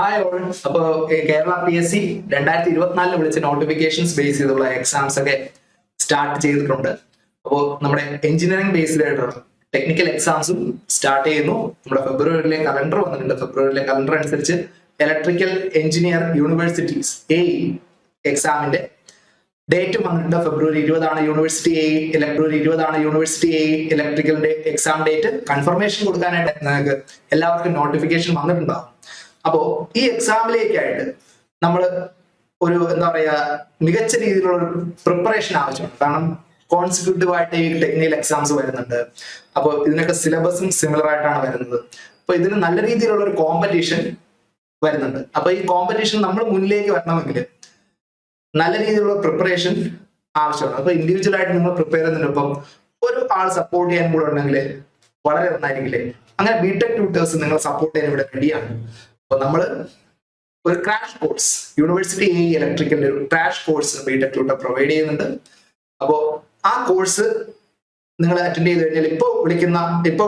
Hi all. അപ്പോൾ Kerala PSC 2024 വിളിച്ച notifications base ചെയ്തുള്ള എക്സാംസ് ഒക്കെ സ്റ്റാർട്ട് ചെയ്തിട്ടുണ്ട്. അപ്പോൾ നമ്മുടെ എഞ്ചിനീയറിംഗ് ബേസ്ഡ് ആയിട്ടുള്ള ടെക്നിക്കൽ എക്സാംസും സ്റ്റാർട്ട് ചെയ്യുന്നു. നമ്മുടെ ഫെബ്രുവരിയിലെ കലണ്ടർ വന്നിട്ടുണ്ട്. ഫെബ്രുവരിയിലെ കലണ്ടർ അനുസരിച്ച് ഇലക്ട്രിക്കൽ എഞ്ചിനീയർ യൂണിവേഴ്സിറ്റീസ് എക്സാമിന്റെ ഡേറ്റ് വന്നിട്ടുണ്ട്. ഫെബ്രുവരി 20 യൂണിവേഴ്സിറ്റി ഫെബ്രുവരി 20 യൂണിവേഴ്സിറ്റി ഇലക്ട്രിക്കലിന്റെ എക്സാം ഡേറ്റ്. കൺഫർമേഷൻ കൊടുക്കാനായിട്ട് നിങ്ങൾക്ക് എല്ലാവർക്കും നോട്ടിഫിക്കേഷൻ വന്നിട്ടുണ്ടാവും. അപ്പോ ഈ എക്സാമിലേക്കായിട്ട് നമ്മൾ ഒരു എന്താ പറയാ മികച്ച രീതിയിലുള്ള ഒരു പ്രിപ്പറേഷൻ ആവശ്യമാണ്. കാരണം കോൺസിക്യൂട്ടീവ് ആയിട്ട് ഈ ടെക്നിക്കൽ എക്സാംസ് വരുന്നുണ്ട്. അപ്പോൾ ഇതിനൊക്കെ സിലബസും സിമിലർ ആയിട്ടാണ് വരുന്നത്. അപ്പൊ ഇതിന് നല്ല രീതിയിലുള്ള ഒരു കോമ്പറ്റീഷൻ വരുന്നുണ്ട്. അപ്പൊ ഈ കോമ്പറ്റീഷൻ നമ്മൾ മുന്നിലേക്ക് വരണമെങ്കിൽ നല്ല രീതിയിലുള്ള പ്രിപ്പറേഷൻ ആവശ്യമാണ്. അപ്പൊ ഇൻഡിവിജ്വൽ ആയിട്ട് നിങ്ങൾ പ്രിപ്പയർ ചെയ്യുന്നതിനൊപ്പം ഒരു ആൾ സപ്പോർട്ട് ചെയ്യാൻ കൂടെ ഉണ്ടെങ്കിൽ വളരെ നന്നായിരിക്കില്ലേ. അങ്ങനെ ബിടെക് ട്യൂട്ടേഴ്സ് നിങ്ങൾ സപ്പോർട്ട് ചെയ്യാൻ ഇവിടെ റെഡിയാണ്. അപ്പൊ നമ്മൾ ഒരു ക്രാഷ് കോഴ്സ് യൂണിവേഴ്സിറ്റി ഇലക്ട്രിക്കലിന്റെ ഒരു crash course BTech tutor provide ചെയ്യുന്നുണ്ട്. അപ്പോൾ ആ കോഴ്സ് നിങ്ങൾ അറ്റൻഡ് ചെയ്ത് കഴിഞ്ഞാൽ ഇപ്പൊ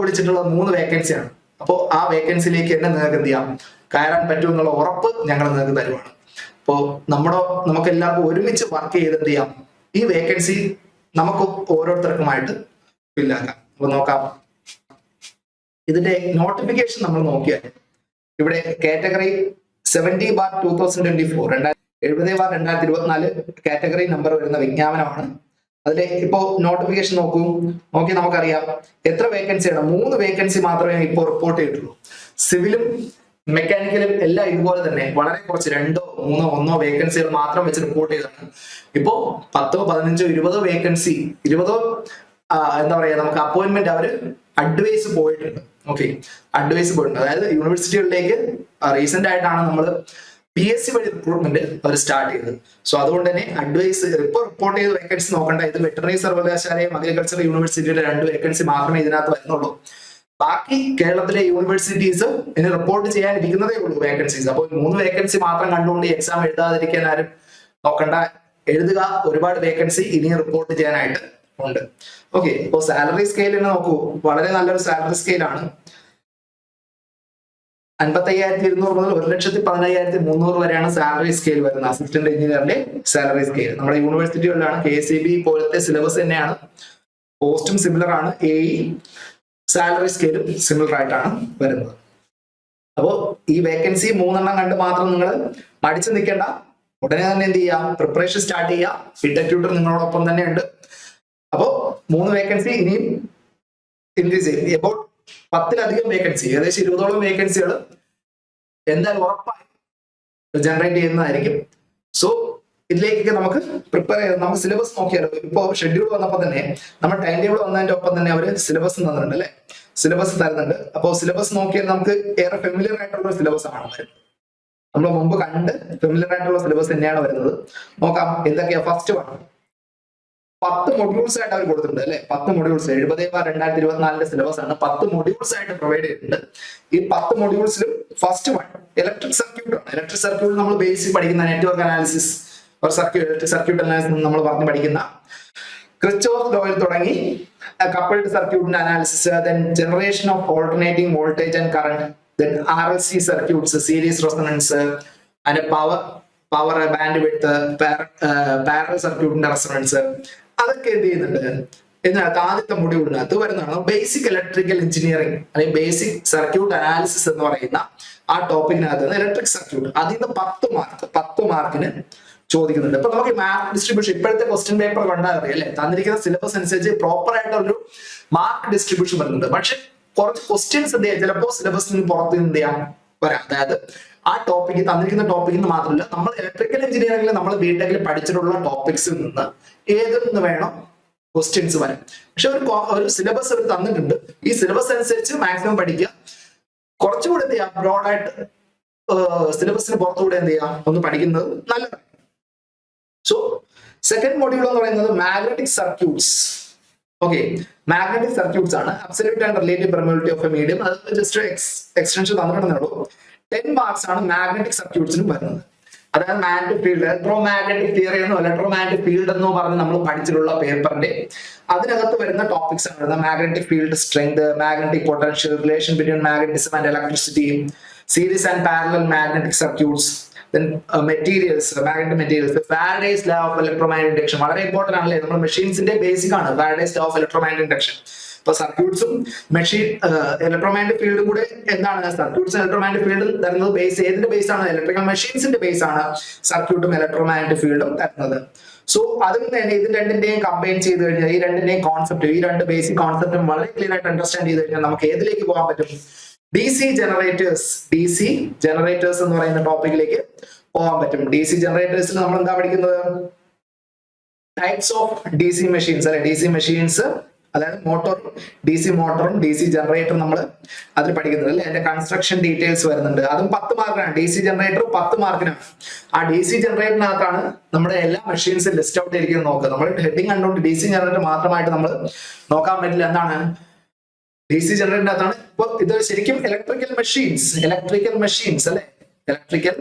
വിളിച്ചിട്ടുള്ള 3 വേക്കൻസിയാണ്. അപ്പോൾ ആ വേക്കൻസിയിലേക്ക് തന്നെ നിങ്ങൾക്ക് എന്ത് ചെയ്യാം, കയറാൻ പറ്റുമെന്നുള്ള ഉറപ്പ് ഞങ്ങൾ നിങ്ങൾക്ക് തരുവാണ്. അപ്പോൾ നമുക്ക് എല്ലാവർക്കും ഒരുമിച്ച് വർക്ക് ചെയ്ത് എന്ത് ചെയ്യാം, ഈ വേക്കൻസി നമുക്ക് ഓരോരുത്തർക്കുമായിട്ട് ഫില്ലാക്കാം. അപ്പൊ നോക്കാം, ഇതിന്റെ നോട്ടിഫിക്കേഷൻ നമ്മൾ നോക്കിയാൽ ഇവിടെ കാറ്റഗറി 70/2024 70/2024 കാറ്റഗറി നമ്പർ വരുന്ന വിജ്ഞാപനമാണ്. അതിലെ ഇപ്പോ നോട്ടിഫിക്കേഷൻ നോക്കി നമുക്കറിയാം എത്ര വേക്കൻസിയാണ്. 3 വേക്കൻസി മാത്രമേ ഇപ്പോൾ റിപ്പോർട്ട് ചെയ്തിട്ടുള്ളൂ. സിവിലും മെക്കാനിക്കലും എല്ലാം ഇതുപോലെ തന്നെ വളരെ കുറച്ച് 2, 3, 1 വേക്കൻസികൾ മാത്രം വെച്ച് റിപ്പോർട്ട് ചെയ്തതാണ്. ഇപ്പോ 10, 15, 20 വേക്കൻസി 20 എന്താ പറയാ നമുക്ക് അപ്പോയിന്റ്മെന്റ് അവര് അഡ്വൈസ് പോയിട്ടുണ്ട്. അഡ്വൈസ് പോയിട്ടുണ്ട്. അതായത് യൂണിവേഴ്സിറ്റികളിലേക്ക് റീസെന്റ് ആയിട്ടാണ് നമ്മൾ PSC വഴി റിക്രൂട്ട്മെന്റ് അവർ സ്റ്റാർട്ട് ചെയ്തത്. സോ അതുകൊണ്ട് തന്നെ അഡ്വൈസ് ഇപ്പൊ റിപ്പോർട്ട് ചെയ്ത വേക്കൻസി നോക്കണ്ട. ഇത് വെറ്ററിനറി സർവകലാശാലയും അഗ്രികൾച്ചർ യൂണിവേഴ്സിറ്റിയുടെ 2 വേക്കൻസി മാത്രമേ ഇതിനകത്ത് വരുന്നുള്ളൂ. ബാക്കി കേരളത്തിലെ യൂണിവേഴ്സിറ്റീസ് ഇനി റിപ്പോർട്ട് ചെയ്യാനിരിക്കുന്നതേ ഉള്ളൂ വേക്കൻസീസ്. അപ്പോൾ 3 വേക്കൻസി മാത്രം കണ്ടുകൊണ്ട് എക്സാം എഴുതാതിരിക്കാൻ ആരും നോക്കണ്ട, എഴുതുക. ഒരുപാട് വേക്കൻസി ഇനി റിപ്പോർട്ട് ചെയ്യാനായിട്ട് ഉണ്ട്. അപ്പോൾ സാലറി സ്കെയിൽ നോക്കൂ, വളരെ നല്ലൊരു സാലറി സ്കെയിലാണ്. 55,200 മുതൽ 1,15,300 വരെയാണ് സാലറി സ്കെയിൽ വരുന്നത്. അസിസ്റ്റന്റ് എഞ്ചിനീയറിന്റെ സാലറി സ്കെയിൽ നമ്മുടെ യൂണിവേഴ്സിറ്റികളിലാണ്. KCB പോലത്തെ സിലബസ് തന്നെയാണ്. പോസ്റ്റും സിമിലർ ആണ്. സാലറി സ്കെയിലും സിമിലർ ആയിട്ടാണ് വരുന്നത്. അപ്പോൾ ഈ വേക്കൻസി 3 കണ്ട് മാത്രം നിങ്ങൾ മടിച്ചു നിൽക്കേണ്ട. ഉടനെ തന്നെ എന്ത് ചെയ്യാം, പ്രിപ്പറേഷൻ സ്റ്റാർട്ട് ചെയ്യാം. ബിടെക് ട്യൂട്ടർ നിങ്ങളോടൊപ്പം തന്നെ ഉണ്ട്. അപ്പോൾ 3 വേക്കൻസി ഇനിയും ഇൻക്രീസ് ചെയ്യും. എബൌട്ട് 10-ലധികം വേക്കൻസി, ഏകദേശം 20ഓളം വേക്കൻസികൾ എന്തായാലും ഉറപ്പായി ജനറേറ്റ് ചെയ്യുന്നതായിരിക്കും. സോ ഇതിലേക്കൊക്കെ നമുക്ക് പ്രിപ്പയർ ചെയ്ത് നമുക്ക് സിലബസ് നോക്കിയാലോ. ഇപ്പോ ഷെഡ്യൂൾ വന്നപ്പോൾ തന്നെ നമ്മുടെ ടൈം ടേബിൾ വന്നതിന്റെ ഒപ്പം തന്നെ അവർ സിലബസ് തന്നിട്ടുണ്ട് അല്ലെ, സിലബസ് തരുന്നുണ്ട്. അപ്പോൾ സിലബസ് നോക്കിയാൽ നമുക്ക് ഏറെ ഫെമിലിയർ ആയിട്ടുള്ള ഒരു സിലബസ് ആണ് വരുന്നത്. നമ്മൾ മുമ്പ് കണ്ട് ഫെമിലിയർ ആയിട്ടുള്ള സിലബസ് തന്നെയാണ് വരുന്നത്. നോക്കാം എന്തൊക്കെയാ. ഫസ്റ്റ് 10 മൊഡ്യൂൾസ് ആയിട്ട് അവർ കൊടുത്തിട്ടുണ്ട് അല്ലെ. 10 മൊഡ്യൂൾസ് 70/2024 സിലബസ് ആണ്. 10 മൊഡ്യൂൾസ് ആയിട്ട് പ്രൊവൈഡ് ചെയ്തിട്ടുണ്ട്. ഈ 10 മൊഡ്യൂൾസിലും ഫസ്റ്റ് ഇലക്ട്രിക് സർക്യൂട്ട് ആണ്. ഇലക്ട്രിക് സർക്യൂട്ട് നമ്മൾ ബേസിക് പഠിക്കുന്ന network analysis, electric circuit analysis നമ്മൾ പറഞ്ഞ് പഠിക്കുന്ന ക്രിച്ചോഫ് ലോയിൽ തുടങ്ങി കപ്പിൾഡ് സർക്യൂട്ടിന്റെ analysis, then generation of alternating voltage and current, then RLC circuits, series resonance, അതിന്റെ പവർ ബാൻഡ് വിഡ്ത്ത്, പാരലൽ സർക്യൂട്ടിന്റെ റെസൊണൻസ്, അതൊക്കെ എന്ത് ചെയ്യുന്നുണ്ട് ഇതിനകത്ത്. ആദ്യത്തെ മൊഡ്യൂളിനകത്ത് വരുന്നതാണ് ബേസിക് ഇലക്ട്രിക്കൽ എഞ്ചിനീയറിംഗ് അല്ലെങ്കിൽ ബേസിക് സർക്യൂട്ട് അനാലിസിസ് എന്ന് പറയുന്ന ആ ടോപ്പിക്കിനകത്ത് ഇലക്ട്രിക് സർക്യൂട്ട്. അതിൽ നിന്ന് 10 മാർക്കിന് ചോദിക്കുന്നുണ്ട്. ഇപ്പൊ നമുക്ക് മാർക്ക് ഡിസ്ട്രിബ്യൂഷൻ ഇപ്പോഴത്തെ ക്വസ്റ്റ്യൻ പേപ്പർ കണ്ടാൽ അറിയാം അല്ലെ, തന്നിരിക്കുന്ന സിലബസ് അനുസരിച്ച് പ്രോപ്പർ ആയിട്ടുള്ളൊരു മാർക്ക് ഡിസ്ട്രിബ്യൂഷൻ വരുന്നുണ്ട്. പക്ഷെ കുറച്ച് ക്വസ്റ്റ്യൻസ് എന്ത് ചെയ്യാം, ചിലപ്പോൾ സിലബസിന് പുറത്ത് എന്ത് ചെയ്യാം വരാം. അതായത് ആ ടോപ്പിക്ക് തന്നിരിക്കുന്ന ടോപ്പിക്കിൽ നിന്ന് മാത്രമല്ല, നമ്മൾ ഇലക്ട്രിക്കൽ എഞ്ചിനീയറിംഗിൽ നമ്മൾ ബിടെക്കിൽ പഠിച്ചിട്ടുള്ള ടോപ്പിക്സിൽ നിന്ന് ഏതൊന്ന് വേണം ക്വസ്റ്റ്യൻസ് വരാം. പക്ഷെ ഒരു സിലബസ് അവർ തന്നിട്ടുണ്ട്. ഈ സിലബസ് അനുസരിച്ച് മാക്സിമം പഠിക്കുക. കുറച്ചുകൂടെ എന്ത് ചെയ്യാം, ബ്രോഡായിട്ട് സിലബസിന് പുറത്തുകൂടെ എന്ത് ചെയ്യാം ഒന്ന് പഠിക്കുന്നത് നല്ലതാണ്. സോ സെക്കൻഡ് മൊഡ്യൂൾ എന്ന് പറയുന്നത് മാഗ്നറ്റിക് സർക്യൂട്ട്സ്. മാഗ്നറ്റിക് സർക്യൂട്ട്സ് ആണ്. Absolute and relative permeability of A medium. അത് ജസ്റ്റ് എക്സ്റ്റൻഷൻ തന്നിട്ടുണ്ടെന്നേ ഉള്ളൂ. 10 മാർക്സ് ആണ് മാഗ്നറ്റിക് സർക്യൂട്ട്സിനും വരുന്നത്. അതായത് മാഗ്നറ്റിക് ഫീൽഡ്, ഇലക്ട്രോമാഗ്നറ്റിക് തിയറി എന്നോ ഇലക്ട്രോമാഗ്നറ്റിക് ഫീൽഡ് എന്നോ പറഞ്ഞ് നമ്മൾ പഠിച്ചിട്ടുള്ള പേപ്പറിന്റെ അതിനകത്ത് വരുന്ന ടോപ്പിക്സ് ആണ് വരുന്നത്. Magnetic field strength, magnetic potential, relation between magnetism and electricity, series and parallel magnetic circuits, then materials, magnetic materials, Faraday's law of electromagnetic induction. വളരെ ഇമ്പോർട്ടന്റ് ആണല്ലേ, നമ്മുടെ മെഷീൻസിന്റെ ബേസിക് ആണ് Faraday's law of electromagnetic induction. ഇപ്പൊ സർക്യൂട്ട്സും machine electromagnetic ഫീൽഡും കൂടെ എന്താണ്, സർക്യൂട്ട്സും electromagnetic ഫീൽഡും തരുന്നത് ബേസ് ഏതിന്റെ ബേസ് ആണ്, ഇലക്ട്രിക്കൽ മെഷീൻസിന്റെ ബേസ് ആണ് സർക്യൂട്ടും ഇലക്ട്രോമാഗ്നറ്റിക് ഫീൽഡും തരുന്നത്. സോ അതിൽ തന്നെ ഇത് രണ്ടിന്റെയും കമ്പൈൻ ചെയ്ത് കഴിഞ്ഞാൽ ഈ രണ്ടിന്റെയും കോൺസെപ്റ്റ്, ഈ രണ്ട് ബേസിക് കോൺസെപ്റ്റും വളരെ ക്ലിയർ ആയിട്ട് അണ്ടർസ്റ്റാൻഡ് ചെയ്ത് കഴിഞ്ഞാൽ നമുക്ക് ഏതിലേക്ക് പോകാൻ പറ്റും, DC ജനറേറ്റേഴ്സ് എന്ന് പറയുന്ന ടോപ്പിക്കിലേക്ക് പോകാൻ പറ്റും. DC ജനറേറ്റേഴ്സിൽ നമ്മൾ എന്താ പഠിക്കുന്നത്, ടൈപ്സ് ഓഫ് DC മെഷീൻസ് അല്ലെ, DC മെഷീൻസ് അതായത് മോട്ടോറും DC മോട്ടറും DC ജനറേറ്ററും നമ്മൾ അതിൽ പഠിക്കുന്നത് അല്ലെ. അതിന്റെ കൺസ്ട്രക്ഷൻ ഡീറ്റെയിൽസ് വരുന്നുണ്ട്, അതും 10 മാർക്കിനാണ്. DC generator 10 മാർക്കിനാണ്. ആ DC ജനറേറ്ററിനകത്താണ് നമ്മുടെ എല്ലാ മെഷീൻസും ലിസ്റ്റ് ഔട്ട് ചെയ്തിരിക്കുന്നത് നോക്കുക. നമ്മൾ ഹെഡിങ് കണ്ടുകൊണ്ട് DC ജനറേറ്റർ മാത്രമായിട്ട് നമ്മൾ നോക്കാൻ പറ്റില്ല. എന്താണ് DC ജനറേറ്ററിനകത്താണ്. ഇപ്പൊ ഇത് ശരിക്കും ഇലക്ട്രിക്കൽ മെഷീൻസ് അല്ലെ, ഇലക്ട്രിക്കൽ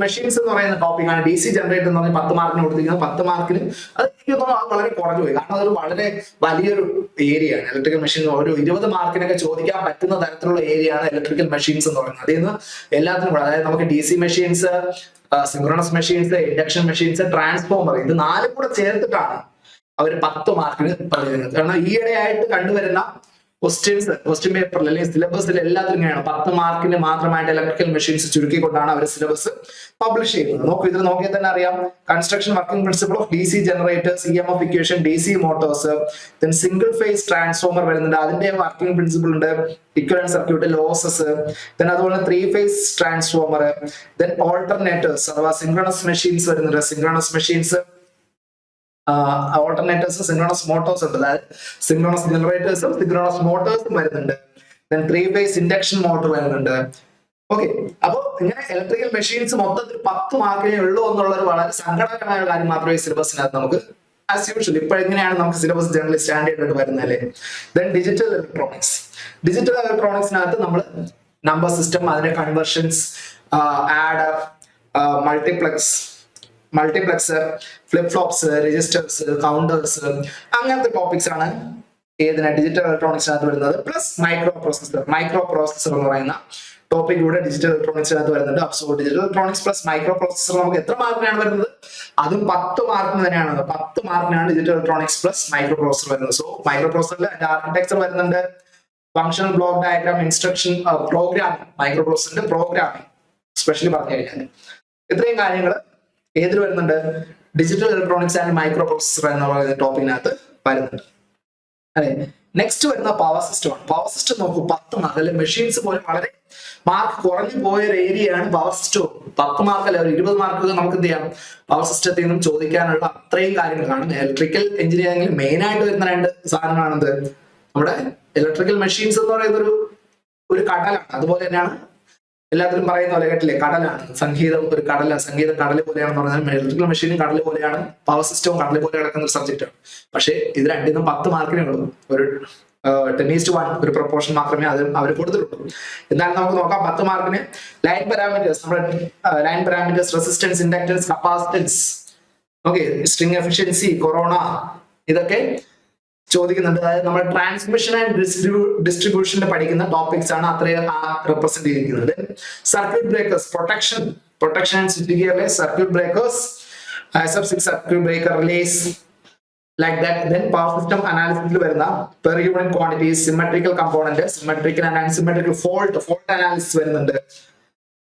മെഷീൻസ് എന്ന് പറയുന്ന ടോപ്പിക്കാണ് DC ജനറേറ്റർ എന്ന് പറഞ്ഞാൽ 10 മാർക്കിന് കൊടുത്തിരിക്കുന്നത്. 10 മാർക്കിന് അത് എനിക്ക് തോന്നുന്നു അത് വളരെ കുറഞ്ഞു പോയി, കാരണം അതൊരു വളരെ വലിയൊരു ഏരിയ ആണ്. ഇലക്ട്രിക്കൽ മെഷീൻ ഒരു 20 മാർക്കിനൊക്കെ ചോദിക്കാൻ പറ്റുന്ന തരത്തിലുള്ള ഏരിയ ആണ് ഇലക്ട്രിക്കൽ മെഷീൻസ് എന്ന് പറയുന്നത്. അതിൽ നിന്ന് എല്ലാത്തിനും കൂടെ, അതായത് നമുക്ക് DC machines, synchronous machines, induction machines, transformer, ഇത് 4 കൂടെ ചേർത്തിട്ടാണ് അവർ 10 മാർക്കിന് പറയുന്നത്. കാരണം ഈയിടെയായിട്ട് കണ്ടുവരുന്ന ക്വസ്റ്റ്യൻ പേപ്പറിൽ അല്ലെങ്കിൽ സിലബസിൽ എല്ലാത്തിലും ഇങ്ങനെയാണ് 10 മാർക്കിന് മാത്രമായിട്ട് ഇലക്ട്രിക്കൽ മെഷീൻസ് ചുരുക്കിക്കൊണ്ടാണ് അവർ സിലബസ് പബ്ലിഷ് ചെയ്യുന്നത്. ഇതിൽ നോക്കിയാൽ തന്നെ അറിയാം, construction working principle of DC generators, EMF equation, DC Motors, then single phase transformer വരുന്നുണ്ട്, അതിന്റെ വർക്കിംഗ് പ്രിൻസിപ്പിൾ ഉണ്ട്, ഇക്വലന്റ് സർക്യൂട്ട്, ലോസസ്, ദെൻ അതുപോലെ 3 ഫേസ് ട്രാൻസ്ഫോമർ, ദെൻ ഓൾട്ടർനേറ്റേഴ്സ് അഥവാ സിൻക്രണസ് മെഷീൻസ് വരുന്നുണ്ട്, synchronous machines, alternators, synchronous Motors ഉണ്ട്, അതായത് synchronous ജനറേറ്റേഴ്സും synchronous മോട്ടോഴ്സും വരുന്നുണ്ട്, then 3 phase induction motor വരുന്നുണ്ട്. ഓക്കെ, അപ്പൊ ഇങ്ങനെ ഇലക്ട്രിക്കൽ മെഷീൻസ് മൊത്തത്തിൽ 10 മാർക്കിനേ ഉള്ളൂ എന്നുള്ള ഒരു വളരെ സങ്കടകരമായ കാര്യം മാത്രമേ ഈ സിലബസിനകത്ത് നമുക്ക് ആസ് യൂഷ്വൽ ഇപ്പോഴെങ്ങനെയാണ് നമുക്ക് സിലബസ് ജനറലി സ്റ്റാൻഡേർഡ് ആയിട്ട് വരുന്നത് അല്ലേ. ദെൻ ഡിജിറ്റൽ ഇലക്ട്രോണിക്സിനകത്ത് നമ്മൾ നമ്പർ സിസ്റ്റം, അതിന്റെ conversions, adder, multiplexer, flip flops, registers, counters, അങ്ങനത്തെ ടോപ്പിക്സ് ആണ് ഏതിനാ ഡിജിറ്റൽ ഇലക്ട്രോണിക്സിനകത്ത് വരുന്നത്. പ്ലസ് മൈക്രോ പ്രോസസർ എന്ന് പറയുന്ന ടോപ്പിക് കൂടെ ഡിജിറ്റൽ ഇലക്ട്രോണിക്സിനകത്ത് വരുന്നുണ്ട്. So digital electronics plus microprocessor നമുക്ക് എത്ര മാർക്കിനാണ് വരുന്നത്, അതും 10 മാർക്കിന് തന്നെയാണ്. 10 മാർക്കിനാണ് digital electronics plus microprocessor വരുന്നത്. സോ മൈക്രോ പ്രോസസറിൽ അതിന്റെ ആർക്കിടെക്ചർ വരുന്നുണ്ട്, functional block diagram, instruction, programming, മൈക്രോ പ്രോസസറിന്റെ പ്രോഗ്രാമിംഗ് സ്പെഷ്യലി പറഞ്ഞു കഴിഞ്ഞാൽ ഇത്രയും കാര്യങ്ങൾ ഏതിൽ വരുന്നുണ്ട്, digital electronics and microprocessor എന്ന പറയുന്ന ടോപ്പിക്കിനകത്ത് വരുന്നുണ്ട് അല്ലെ. നെക്സ്റ്റ് വരുന്ന പവർ സിസ്റ്റം ആണ്. പവർ സിസ്റ്റം നോക്കൂ, 10 മാർക്ക് അല്ലെ, മെഷീൻസ് പോലെ വളരെ മാർക്ക് കുറഞ്ഞു പോയ ഒരു ഏരിയയാണ് പവർ സിസ്റ്റം. 10 മാർക്ക് അല്ലെ, ഒരു 20 മാർക്ക് നമുക്ക് എന്ത് ചെയ്യാം, പവർ സിസ്റ്റത്തിൽ നിന്നും ചോദിക്കാനുള്ള അത്രയും കാര്യങ്ങളാണ്. ഇലക്ട്രിക്കൽ എഞ്ചിനീയറിംഗിൽ മെയിൻ ആയിട്ട് വരുന്ന 2 സാധനങ്ങളാണെന്ത്, നമ്മുടെ ഇലക്ട്രിക്കൽ മെഷീൻസ് എന്ന് പറയുന്ന ഒരു കടലാണ്. അതുപോലെ തന്നെയാണ് എല്ലാത്തിലും പറയുന്ന പോലെ കേട്ടില്ലേ, കടലാണ്. സംഗീതം ഒരു കടലാണ്, സംഗീതം കടൽ പോലെയാണെന്ന് പറഞ്ഞാൽ ഇലക്ട്രിക്കൽ മെഷീനും കടൽ പോലെയാണ്, പവർ സിസ്റ്റവും കടൽ പോലെ കിടക്കുന്ന ഒരു സബ്ജക്റ്റ് ആണ്. പക്ഷേ ഇത് രണ്ടിനും 10 മാർക്കിനേ ഉള്ളൂ. ഒരു 10:1 ഒരു പ്രൊപ്പോർഷൻ മാത്രമേ അവർ കൊടുത്തിട്ടുള്ളൂ. എന്നാലും നമുക്ക് നോക്കാം 10 മാർക്കിന് ലൈൻ പാരാമീറ്റേഴ്സ്, നമ്മുടെ line parameters, resistance, inductance, capacitance, okay, string efficiency, corona, ഇതൊക്കെ ചോദിക്കുന്നുണ്ട്. അതായത് നമ്മൾ ട്രാൻസ്മിഷൻ ആൻഡ് ഡിസ്ട്രിബ്യൂഷനിൽ പഠിക്കുന്ന ടോപ്പിക്സ് ആണ് അത്രയും റെപ്രസെന്റ് ചെയ്തിരിക്കുന്നത്. Circuit breakers, protection and switch ഗിയറിലെ circuit breakers, SF6 circuit breaker relays, like that. Then power system അനാലിസിസിൽ വരുന്ന per unit quantities, symmetrical component, symmetrical and unsymmetrical fault analysis വരുന്നുണ്ട്.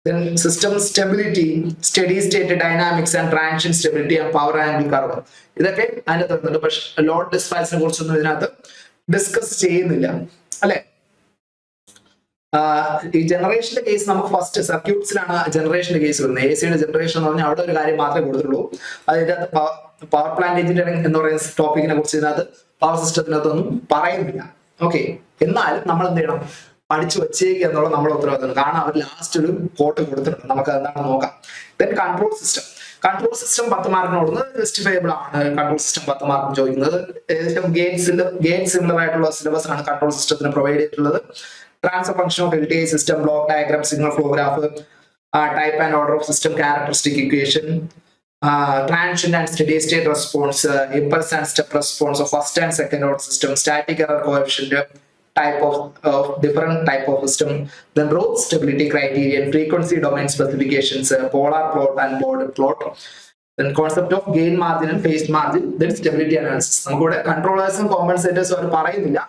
Then system stability, steady state dynamics and transition stability and power angle curve. ഇതൊക്കെ അതിനകത്ത് വരുന്നുണ്ട്. പക്ഷെ load ഡിസ്പാച്ചിനെ കുറിച്ചൊന്നും ഇതിനകത്ത് discuss ചെയ്യുന്നില്ല അല്ലെ. ഈ ജനറേഷന്റെ കേസ് നമുക്ക് ഫസ്റ്റ് സർക്യൂട്ട്സിലാണ് ജനറേഷന്റെ കേസ് വരുന്നത്. AC യുടെ ജനറേഷൻ എന്ന് പറഞ്ഞാൽ അവിടെ ഒരു കാര്യം മാത്രമേ കൊടുത്തിട്ടുള്ളൂ. അതിന്റെ അകത്ത് പവർ പ്ലാന്റ് എഞ്ചിനീയറിംഗ് എന്ന് പറയുന്ന ടോപ്പിക്കിനെ കുറിച്ച് ഇതിനകത്ത് പവർ സിസ്റ്റത്തിനകത്തൊന്നും പറയുന്നില്ല. ഓക്കെ, എന്നാലും നമ്മൾ എന്ത് ചെയ്യണം, പഠിച്ചു വെച്ചേക്കുക എന്നുള്ള നമ്മുടെ ഉത്തരവാദിത്തമാണ്. കാരണം അവർ ലാസ്റ്റ് ഒരു കോട്ട് കൊടുത്തിട്ടുണ്ട്, നമുക്ക് എന്താണെന്ന് നോക്കാം. ദെൻ കൺട്രോൾ സിസ്റ്റം 10 മാർക്കിന് കൊടുക്കുന്നത് ജസ്റ്റിഫയബിൾ ആണ്. കൺട്രോൾ സിസ്റ്റം 10 മാർക്കിന് ചോദിക്കുന്നത് ഏകദേശം ഗേറ്റ് സിമിലർ ആയിട്ടുള്ള സിലബസ് ആണ് കൺട്രോൾ സിസ്റ്റത്തിന് പ്രൊവൈഡ് ചെയ്തിട്ടുള്ളത്. Transfer function of LTI system, block diagram, signal flow graph, type and order of system, characteristic equation, transient and steady state response, impulse and step response of first and second order system, static error coefficient, type of different type of system, then Roth stability criterion, frequency domain specifications, polar plot and border plot, then concept of gain margin and phase margin, then stability analysis. നമുക്കിവിടെ കൺട്രോളേഴ്സും കോമ്പൻസേറ്റേഴ്സും അവർ പറയുന്നില്ല,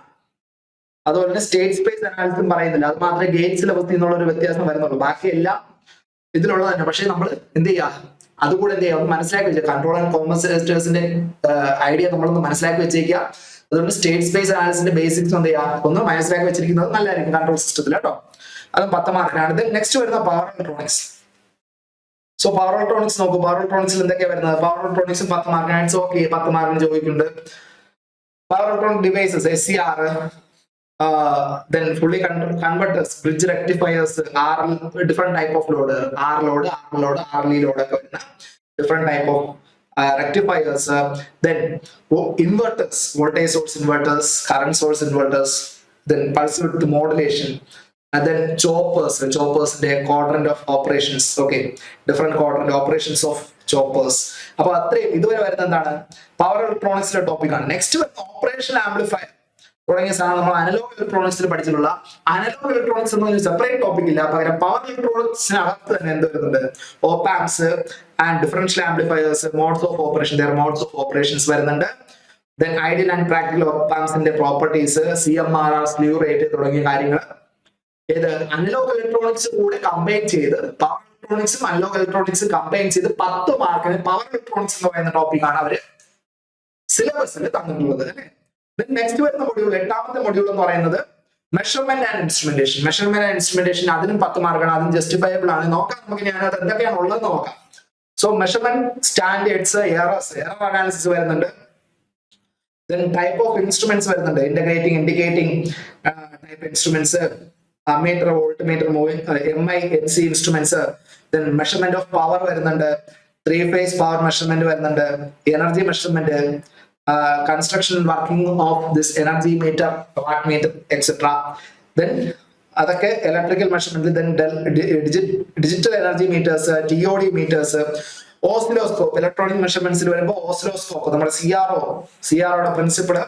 അതുപോലെ തന്നെ state space അനാലിസിസും പറയുന്നില്ല. അത് മാത്രമേ gain സിലബസിൽ നിന്നുള്ള ഒരു വ്യത്യാസം വരുന്നുള്ളൂ. ബാക്കി എല്ലാം ഇതിലുള്ളത് തന്നെ. പക്ഷെ നമ്മൾ എന്ത് ചെയ്യുക, അതുകൂടെ എന്ത് ചെയ്യുക, ഒന്ന് മനസ്സിലാക്കി വെച്ചാൽ കൺട്രോൾ ആൻഡ് കോമ്പൻസേറ്റേഴ്സിന്റെ ഐഡിയ നമ്മളൊന്ന് മനസ്സിലാക്കി വെച്ചേക്കുക. അതുകൊണ്ട് സ്റ്റേറ്റ് സ്പേസ് അനാലിസിന്റെ ബേസിക്സ് എന്ത് ചെയ്യുക, ഒന്ന് മനസ്സിലാക്കി വെച്ചിരിക്കുന്നത് നല്ലതായിരിക്കും കൺട്രോൾ സിസ്റ്റത്തിൽ കേട്ടോ. അതും 10 മാർക്കിനാണ്. നെക്സ്റ്റ് വരുന്ന power electronics. So power electronics നോക്കൂ. പവർ ഇലക്ട്രോണിക്സിൽ എന്തൊക്കെയാണ് വരുന്നത്? Power electronics 10 മാർക്കിനാണ്. സോ ഓക്കെ, 10 മാർക്കിന് ചോദിക്കുന്നുണ്ട്. Power electronic devices, SCR, then fully converters, bridge rectifiers, RL, different type of load, R load, RLE load ഒക്കെ വരുന്ന different type of rectifiers, then inverters, voltage source inverters, current source inverters, then pulse width modulation, and then choppers the quadrant of operations. Okay, different quadrant operations of choppers. അപ്പോൾ അത്രയും ഇതുവരെ വരുന്ന എന്താണ് power ഇലക്ട്രോണിക്സിലെ ടോപ്പിക്കാണ്. Next വരുന്ന operational amplifier തുടങ്ങിയ സാധനം നമ്മൾ അനലോഗ് ഇലക്ട്രോണിക്സിൽ പഠിച്ചിട്ടുള്ള അനലോഗ് ഇലക്ട്രോണിക്സ് എന്നൊരു സെപ്പറേറ്റ് ടോപ്പിക് ഇല്ല. പകരം പവർ ഇലക്ട്രോണിക്സിനകത്ത് തന്നെ എന്ത് വരുന്നുണ്ട്? Opamps and differential amplifiers, modes of operation, modes of operations വരുന്നുണ്ട്. ദെൻ ഐഡിയൽ ആൻഡ് പ്രാക്ടിക്കൽ ഓപ്പാംസിന്റെ പ്രോപ്പർട്ടീസ്, CMRR, സ്ലീവ് റേറ്റ് തുടങ്ങിയ കാര്യങ്ങൾ ഏത് അനലോഗ് ഇലക്ട്രോണിക്സ് കൂടെ കമ്പൈൻ ചെയ്ത്, പവർ ഇലക്ട്രോണിക്സും അനലോഗ് ഇലക്ട്രോണിക്സും കമ്പൈൻ ചെയ്ത് 10 മാർക്കിന് പവർ ഇലക്ട്രോണിക്സ് എന്ന് പറയുന്ന ടോപ്പിക്കാണ് അവര് സിലബസിൽ തന്നിട്ടുള്ളത് അല്ലേ. നെക്സ്റ്റ് വരുന്ന മൊഡ്യൂൾ, 8ാമത്തെ മൊഡ്യൂൾ എന്ന് പറയുന്നത് measurement and instrumentation. Measurement and instrumentation അതിനും 10 മാർക്കാണ്. അതും ജസ്റ്റിഫയബിൾ ആണ്. നോക്കാം നമുക്ക് ഞാൻ അത് എന്തൊക്കെയാണ് ഉള്ളതെന്ന് നോക്കാം. So measurement standards, error analysis വരുന്നുണ്ട്. ദെൻ ടൈപ്പ് ഓഫ് ഇൻസ്ട്രുമെന്റ്സ് വരുന്നുണ്ട്, integrating, indicating type instruments, ammeter, voltmeter, MI, NC instruments. Then measurement of power വരുന്നുണ്ട്, 3 ഫേസ് പവർ മെഷർമെന്റ് വരുന്നുണ്ട്, energy measurement, construction and working of this energy meter, watt meter, etc. Then അതൊക്കെ electrical measurement. then digital energy meters, TOD meters, oscilloscope, electronic മെഷർമെന്റ്സിൽ വരുമ്പോൾ oscilloscope, നമ്മുടെ CROയുടെ principle.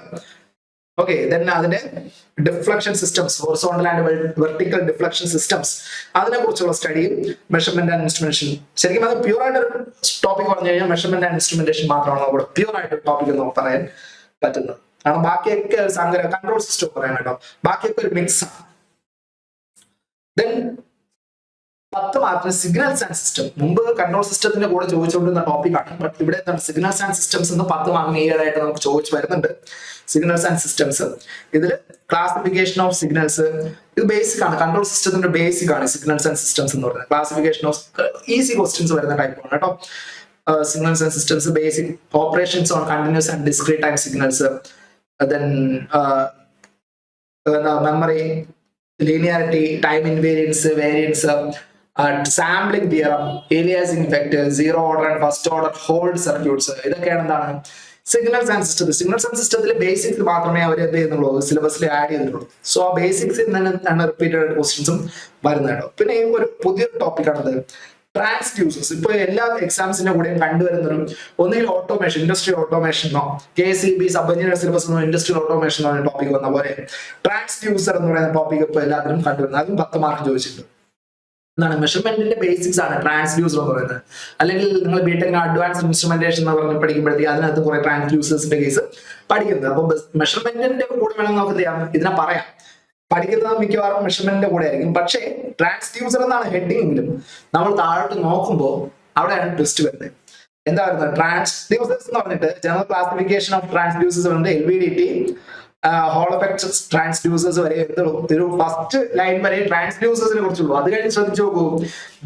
Okay, then അതിന്റെ deflection systems, horizontal and vertical deflection systems, അതിനെ കുറിച്ചുള്ള സ്റ്റഡിയും measurement and instrumentation. ശരിക്കും അത് പ്യൂർ ആയിട്ട് ഒരു ടോപ്പിക് പറഞ്ഞു കഴിഞ്ഞാൽ മെഷർമെന്റ് ആൻഡ് ഇൻസ്ട്രുമെന്റേഷൻ മാത്രമാണ് നമ്മുടെ പ്യൂർ ആയിട്ട് ടോപ്പിക് എന്ന് പറയാൻ പറ്റുന്നത്. കാരണം ബാക്കിയൊക്കെ സങ്കര കൺട്രോൾ സിസ്റ്റം പറയാൻ കേട്ടോ, ബാക്കിയൊക്കെ ഒരു മിക്സ് ആണ്. ദെൻ 10 മാർക്കിന് സിഗ്നൽസ് ആൻഡ് സിസ്റ്റം. മുമ്പ് കൺട്രോൾ സിസ്റ്റത്തിന്റെ കൂടെ ചോദിച്ചുകൊണ്ടിരുന്ന ടോപ്പിക്കാണ്. ബട്ട് ഇവിടെ എന്താണ് സിഗ്നൽസ് ആൻഡ് സിസ്റ്റംസ് എന്ന് 10 മാർക്കിന് ഈയിടെയായിട്ട് നമുക്ക് ചോദിച്ചു വരുന്നുണ്ട്. സിഗ്നൽസ് ആൻഡ് സിസ്റ്റംസ്, ഇതിൽ ക്ലാസിഫിക്കേഷൻ ഓഫ് സിഗ്നൽസ്, ഇത് ബേസിക് ആണ്, കൺട്രോൾ സിസ്റ്റത്തിന്റെ ബേസിക് ആണ് സിഗ്നൽസ് ആൻഡ് സിസ്റ്റംസ് എന്ന് പറയുന്നത്. ക്ലാസിഫിക്കേഷൻ ഓഫ് ഈസി ക്വസ്റ്റ്യൻസ് വരുന്ന ടൈപ്പ് ആണ് കേട്ടോ. Signals and systems, basic operations on continuous and discrete time signals, then memory, linearity, time invariance, variance, sampling theorem, aliasing effect, zero order and first order hold circuits, ഇതൊക്കെയാണ് എന്താണ് signals and system. Signals and സിസ്റ്റത്തിൽ basics മാത്രമേ അവർ എന്ത് ചെയ്യുന്നുള്ളൂ, സിലബസിൽ add ചെയ്തിട്ടുള്ളൂ. So ആ ബേസിക്സിൽ തന്നെ റിപ്പീറ്റഡ് ക്വസ്റ്റ്യൻസും വരുന്നത് കേട്ടോ. പിന്നെ ഒരു പുതിയൊരു ടോപ്പിക്കാണത് ട്രാൻസ്ഡ്യൂസേഴ്സ്. ഇപ്പൊ എല്ലാ എക്സാംസിന്റെ കൂടെയും കണ്ടുവരുന്നൊരു ഒന്നുകിൽ ഓട്ടോമേഷൻ, ഇൻഡസ്ട്രിയൽ ഓട്ടോമേഷനോ, KCB sub engineer syllabus industrial automation എന്ന് പറയുന്ന ടോപ്പിക് വന്ന പോലെ ട്രാൻസ്ഡ്യൂസർ എന്ന് പറയുന്ന ടോപ്പിക് ഇപ്പൊ എല്ലാത്തിനും കണ്ടുവരുന്നത്. അതും 10 മാർക്ക് ചോദിച്ചിട്ടുണ്ട്. എന്താണ് മെഷർമെന്റിന്റെ ബേസിക്സ് ആണ് ട്രാൻസ്ഡ്യൂസർ എന്ന് പറയുന്നത്. അല്ലെങ്കിൽ നിങ്ങൾ ബിടെക് അഡ്വാൻസ് ഇൻസ്ട്രുമെന്റേഷൻ എന്ന് പറഞ്ഞ് പഠിക്കുമ്പോഴത്തേക്ക് അതിനകത്ത് കുറെ ട്രാൻസ്ഡ്യൂസേഴ്സിന്റെ കേസ് പഠിക്കുന്നത്. അപ്പൊ മെഷർമെന്റിന്റെ കൂടെ വേണമെങ്കിൽ നമുക്ക് ചെയ്യാം, ഇതിനെ പറയാം. പഠിക്കുന്നത് മിക്കവാറും മെഷർമെന്റിന്റെ കൂടെ ആയിരിക്കും. പക്ഷേ ട്രാൻസ്ഡ്യൂസർ എന്നാണ് ഹെഡിങ് എങ്കിലും നമ്മൾ താഴോട്ട് നോക്കുമ്പോൾ അവിടെയാണ് ട്വിസ്റ്റ് വരുന്നത്. എന്താ പറയുന്നത്? ട്രാൻസ്ഡ്യൂസേഴ്സ് എന്ന് പറഞ്ഞിട്ട് ജനറൽ ക്ലാസിഫിക്കേഷൻ ഓഫ് ട്രാൻസ്ഡ്യൂസേഴ്സ് ഉണ്ട്, LVDT, ഹോൾ എഫക്ട് ട്രാൻസ്ഡ്യൂസേഴ്സ് വരെ ഒരു ഫസ്റ്റ് ലൈൻ വരെ ട്രാൻസ്ഡ്യൂസേഴ്സിനെ കുറിച്ചുള്ളൂ. അത് കഴിഞ്ഞ് ശ്രദ്ധിച്ചു നോക്കൂ,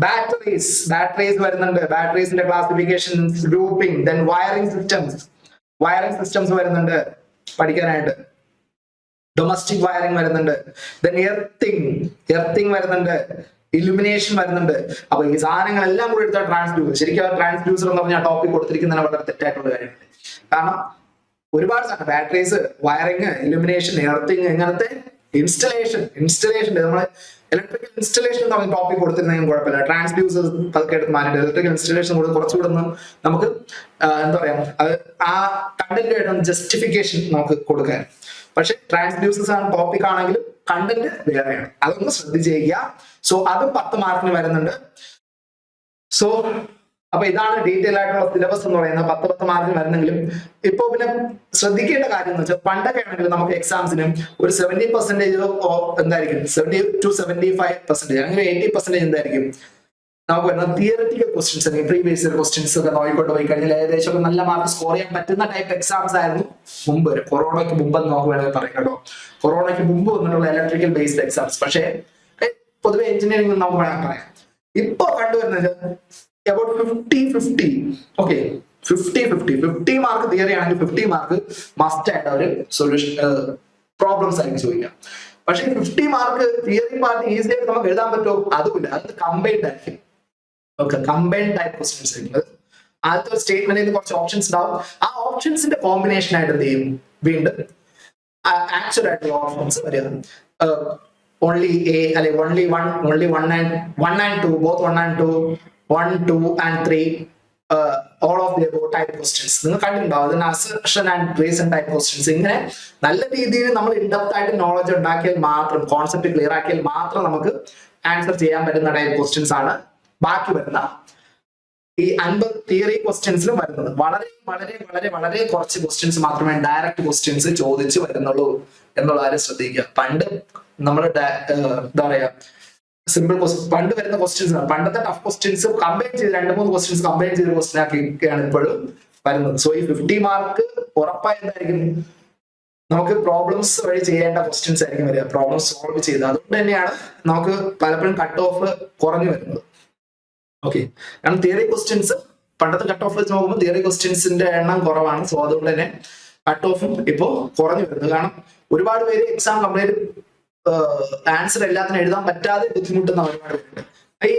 ബാറ്ററീസ് വരുന്നുണ്ട്, ബാറ്ററീസിന്റെ classification, grouping, then wiring systems വരുന്നുണ്ട് പഠിക്കാനായിട്ട്, ഡൊമസ്റ്റിക് വയറിംഗ് വരുന്നുണ്ട്, ദെൻ എർത്തിങ് വരുന്നുണ്ട്, ഇലുമിനേഷൻ വരുന്നുണ്ട്. അപ്പൊ ഈ സാധനങ്ങളെല്ലാം കൂടി എടുത്താൽ ട്രാൻസ്ഡ്യൂസർ. ശരിക്കും ആ ട്രാൻസ്ഡ്യൂസർ എന്ന് പറഞ്ഞാൽ ടോപ്പിക് കൊടുത്തിരിക്കുന്നതിന് വളരെ തെറ്റായിട്ടുള്ള കാര്യമാണ്. കാരണം ഒരുപാട് സാധനം, ബാറ്ററീസ്, വയറിങ്, ഇലുമിനേഷൻ, എർത്തിങ്, ഇങ്ങനത്തെ ഇൻസ്റ്റലേഷൻ നമ്മള് ഇലക്ട്രിക്കൽ ഇൻസ്റ്റലേഷൻ എന്ന് പറഞ്ഞ ടോപ്പിക് കൊടുത്തിരുന്നെങ്കിൽ കുഴപ്പമില്ല. ട്രാൻസ്ഡ്യൂസർ പതുക്കെ എടുത്ത് മാറ്റിട്ട് ഇലക്ട്രിക്കൽ ഇൻസ്റ്റലേഷൻ കുറച്ചുകൂടെ നമുക്ക് എന്താ പറയാ, ആ കണ്ടന്റുമായിട്ട് ജസ്റ്റിഫിക്കേഷൻ നമുക്ക് കൊടുക്കാൻ. പക്ഷെ ട്രാൻസ്ഡ്യൂസേഴ്സ് ആണ് ടോപ്പിക് ആണെങ്കിലും കണ്ടന്റ് വേറെയാണ്. അതൊന്ന് ശ്രദ്ധിച്ചേക്കുക. സോ അതും 10 മാർക്കിന് വരുന്നുണ്ട്. സോ അപ്പൊ ഇതാണ് ഡീറ്റെയിൽ ആയിട്ടുള്ള സിലബസ് എന്ന് പറയുന്നത്. 10 മാർക്കിന് വരുന്നെങ്കിലും ഇപ്പൊ പിന്നെ ശ്രദ്ധിക്കേണ്ട കാര്യം എന്ന് വെച്ചാൽ പണ്ടൊക്കെ ആണെങ്കിൽ നമുക്ക് എക്സാംസിന് ഒരു 70% എന്തായിരിക്കും, 70-75% അങ്ങനെ 80% എന്തായിരിക്കും നമുക്ക് വരുന്ന തിയററ്റിക്കൽ ക്വസ്റ്റ്യൻസ് അല്ലെങ്കിൽ പ്രീവിയസ് ഇയർ ക്വസ്റ്റ്യൻസ് ഒക്കെ നോക്കിക്കൊണ്ട് പോയി കഴിഞ്ഞാൽ ഏകദേശം നല്ല മാർക്ക് സ്കോർ ചെയ്യാൻ പറ്റുന്ന ടൈപ്പ് എക്സാംസ് ആയിരുന്നു മുമ്പ്. കൊറോണയ്ക്ക് മുമ്പ് നമുക്ക് വേണമെങ്കിൽ പറയാം കേട്ടോ. കൊറോണയ്ക്ക് മുമ്പ് വന്നിട്ടുള്ള ഇലക്ട്രിക്കൽ ബേസ്ഡ് എക്സാംസ്. പക്ഷേ പൊതുവെ എഞ്ചിനീയറിംഗ് നമുക്ക് വേണമെങ്കിൽ പറയാം. ഇപ്പൊ കണ്ടുവരുന്നത് about 50-50. ഓക്കെ, 50 മാർക്ക് തിയറി ആണെങ്കിൽ 50 മാർക്ക് മസ്റ്റ് ആയിട്ട് ഒരു സൊല്യൂഷൻ പ്രോബ്ലംസ് ആയിരിക്കും ചോദിക്കാം. പക്ഷെ 50 മാർക്ക് തിയറി പാർട്ട് ഈസി ആയിട്ട് നമുക്ക് എഴുതാൻ പറ്റുമോ? അതുമില്ല. അത് കമ്പൈൻഡ് ആയിരിക്കും. ഓക്കെ, കമ്പൈൻഡ് ടൈപ്പ് ക്വസ്റ്റ്യൻസ് ആയിരിക്കും. ആദ്യത്തെ ഒരു സ്റ്റേറ്റ്മെന്റിൽ കുറച്ച് ഓപ്ഷൻസ് ഉണ്ടാവും. ആ ഓപ്ഷൻസിന്റെ കോമ്പിനേഷൻ ആയിട്ട് എന്ത് ചെയ്യും, വീണ്ടും ആക്ച്വൽ ആയിട്ടുള്ള ഓപ്ഷൻസ് വരിക. ഓൺലി എ അല്ലെ only one and two, both 1 and 2, 1, 2 and 3, all of the above type questions നിങ്ങൾ കണ്ടിട്ടുണ്ടാവും. അതിന് assertion and reason type questions. ഇങ്ങനെ നല്ല രീതിയിൽ നമ്മൾ ഇൻഡെപ്ത് ആയിട്ട് നോളജ് ഉണ്ടാക്കിയാൽ മാത്രം, കോൺസെപ്റ്റ് ക്ലിയർ ആക്കിയാൽ മാത്രം നമുക്ക് ആൻസർ ചെയ്യാൻ പറ്റുന്ന ടൈപ്പ് ക്വസ്റ്റ്യൻസ് ആണ് ബാക്കി വരുന്ന ഈ 50 തിയറി ക്വസ്റ്റ്യൻസിലും വരുന്നത്. വളരെ വളരെ വളരെ വളരെ കുറച്ച് ക്വസ്റ്റ്യൻസ് മാത്രമേ ഡയറക്റ്റ് ക്വസ്റ്റ്യൻസ് ചോദിച്ച് വരുന്നുള്ളൂ എന്നുള്ള കാര്യം ശ്രദ്ധിക്കുക. പണ്ട് നമ്മൾ എന്താ പറയാ സിമ്പിൾ ക്വസ്റ്റ്യൻ പണ്ട് വരുന്ന ക്വസ്റ്റ്യൻസ് ആണ്. പണ്ടത്തെ ടഫ് ക്വസ്റ്റ്യൻസ് കമ്പൈൻ ചെയ്ത് 2-3 ക്വസ്റ്റ്യൻസ് കമ്പൈൻ ചെയ്ത ക്വസ്റ്റ്യൻ ആക്കിയൊക്കെയാണ് ഇപ്പോഴും വരുന്നത്. സോ ഈ 50 മാർക്ക് ഉറപ്പായി എന്തായിരിക്കും നമുക്ക് പ്രോബ്ലംസ് വഴി ചെയ്യേണ്ട ക്വസ്റ്റ്യൻസ് ആയിരിക്കും വരിക, പ്രോബ്ലംസ് സോൾവ് ചെയ്ത്. അതുകൊണ്ട് തന്നെയാണ് നമുക്ക് പലപ്പോഴും കട്ട് ഓഫ് കുറഞ്ഞു വരുന്നത്. ഓക്കെ, കാരണം തിയറി ക്വസ്റ്റ്യൻസ് പണ്ടത്തെ കട്ട് ഓഫ് വെച്ച് നോക്കുമ്പോൾ തിയറി ക്വസ്റ്റ്യൻസിന്റെ എണ്ണം കുറവാണ്. സോ അതുകൊണ്ട് തന്നെ കട്ട് ഓഫും ഇപ്പോ കുറഞ്ഞു വരുന്നത്. കാരണം ഒരുപാട് പേര് എക്സാം കംപ്ലീറ്റ് ആൻസർ എല്ലാത്തിനും എഴുതാൻ പറ്റാതെ ബുദ്ധിമുട്ടുന്ന ഒരുപാട് പേരുണ്ട്. ഈ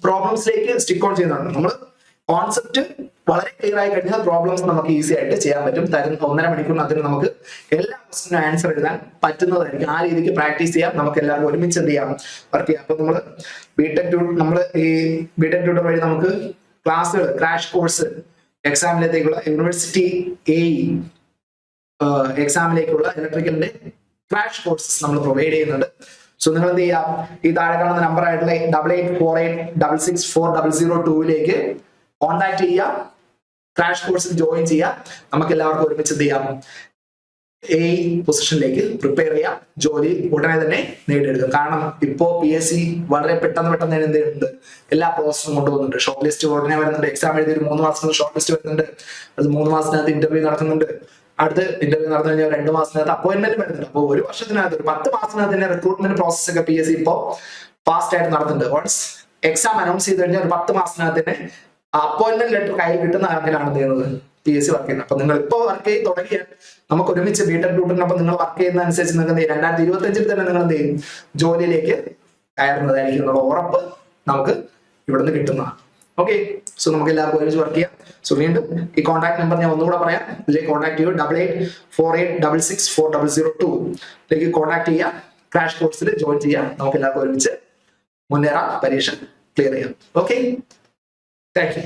പ്രോബ്ലംസിലേക്ക് സ്റ്റിക്ക് ഓൺ ചെയ്യുന്നുണ്ട്. നമ്മൾ കോൺസെപ്റ്റ് വളരെ ക്ലിയർ ആയി കഴിഞ്ഞാൽ പ്രോബ്ലംസ് നമുക്ക് ഈസി ആയിട്ട് ചെയ്യാൻ പറ്റും. തരുന്ന 1.5 മണിക്കൂറിനകത്തിന് നമുക്ക് എല്ലാ ക്വസ്റ്റിനും ആൻസർ എഴുതാൻ പറ്റുന്നതായിരിക്കും. ആ രീതിക്ക് പ്രാക്ടീസ് ചെയ്യാം. നമുക്ക് എല്ലാവർക്കും ഒരുമിച്ച് എന്ത് ചെയ്യാം, വർക്ക് ചെയ്യാം. അപ്പൊ നമ്മൾ ഈ ബിടെക് ട്യൂട്ടർ വഴി നമുക്ക് ക്ലാസ്സുകൾ, ക്രാഷ് കോഴ്സ്, എക്സാമിലേക്കുള്ള യൂണിവേഴ്സിറ്റി എക്സാമിലേക്കുള്ള ഇലക്ട്രിക്കലിന്റെ ക്രാഷ് കോഴ്സസ് നമ്മൾ പ്രൊവൈഡ് ചെയ്യുന്നുണ്ട്. സോ നിങ്ങൾ എന്ത് ചെയ്യാം, ഈ താഴെ കാണുന്ന നമ്പർ ആയിട്ടുള്ള 8848664002 കോൺടാക്ട് ചെയ്യുക, ക്രാഷ് കോഴ്സിൽ ജോയിൻ ചെയ്യുക. നമുക്ക് എല്ലാവർക്കും ഒരുമിച്ച് എന്ത് ചെയ്യാം, പൊസിഷനിലേക്ക് പ്രിപ്പയർ ചെയ്യാം. ജോലി ഉടനെ തന്നെ നേടിയെടുക്കുക. കാരണം ഇപ്പോ PSC വളരെ പെട്ടെന്ന് എന്ത് ചെയ്യുന്നുണ്ട്, എല്ലാ പ്രോസസ്സും കൊണ്ടുപോകുന്നുണ്ട്. ഷോർട്ട് ലിസ്റ്റ് ഉടനെ വരുന്നുണ്ട്. എക്സാം എഴുതി ഒരു 3 മാസത്തിന് ഷോർട്ട് ലിസ്റ്റ് വരുന്നുണ്ട്. അത് 3 മാസത്തിനകത്ത് ഇന്റർവ്യൂ നടക്കുന്നുണ്ട്. അടുത്ത് ഇന്റർവ്യൂ നടന്നു കഴിഞ്ഞാൽ 2 മാസത്തിനകത്ത് അപ്പോയിന്റ്മെന്റ് വരുന്നുണ്ട്. അപ്പോൾ ഒരു വർഷത്തിനകത്ത് ഒരു 10 മാസത്തിനകത്ത് തന്നെ റിക്രൂട്ട്മെന്റ് പ്രോസസ് ഒക്കെ PSC ഇപ്പോ ഫാസ്റ്റ് ആയിട്ട് നടത്തുന്നുണ്ട്. വൺസ് എക്സാം അനൗൺസ് ചെയ്ത് കഴിഞ്ഞാൽ ഒരു 10 മാസത്തിനകത്ത് തന്നെ അപ്പോയിന്റ്മെന്റ് ലെറ്റർ കയ്യിൽ കിട്ടുന്ന കാര്യത്തിലാണ് എന്ത് ചെയ്യുന്നത്, PSC വർക്ക് ചെയ്യുന്നത്. അപ്പൊ നിങ്ങൾ ഇപ്പോൾ വർക്ക് ചെയ്ത് തുടങ്ങിയാൽ നമുക്ക് ഒരുമിച്ച് ബിടെക് ട്യൂട്ടറിനൊപ്പം നിങ്ങൾ വർക്ക് ചെയ്യുന്ന അനുസരിച്ച് നിങ്ങൾക്ക് 2025 തന്നെ നിങ്ങൾ എന്ത് ചെയ്യും, ജോലിയിലേക്ക് കയറുന്നതായിരിക്കും എന്നുള്ള ഉറപ്പ് നമുക്ക് ഇവിടുന്ന് കിട്ടുന്നതാണ്. ഓക്കെ, സോ നമുക്ക് എല്ലാവർക്കും ഒരുമിച്ച് വർക്ക് ചെയ്യാം. സോ വീണ്ടും ഈ കോൺടാക്ട് നമ്പർ ഞാൻ ഒന്നുകൂടെ പറയാം. ഇതിലേക്ക് കോൺടാക്ട് ചെയ്യൂ. 8848664002 കോൺടാക്ട് ചെയ്യുക. ക്രാഷ് കോഴ്സിൽ ജോയിൻ ചെയ്യാം. നമുക്ക് എല്ലാവർക്കും ഒരുമിച്ച് മുന്നേറാം, പരീക്ഷ ക്ലിയർ ചെയ്യാം. Okay, thank you.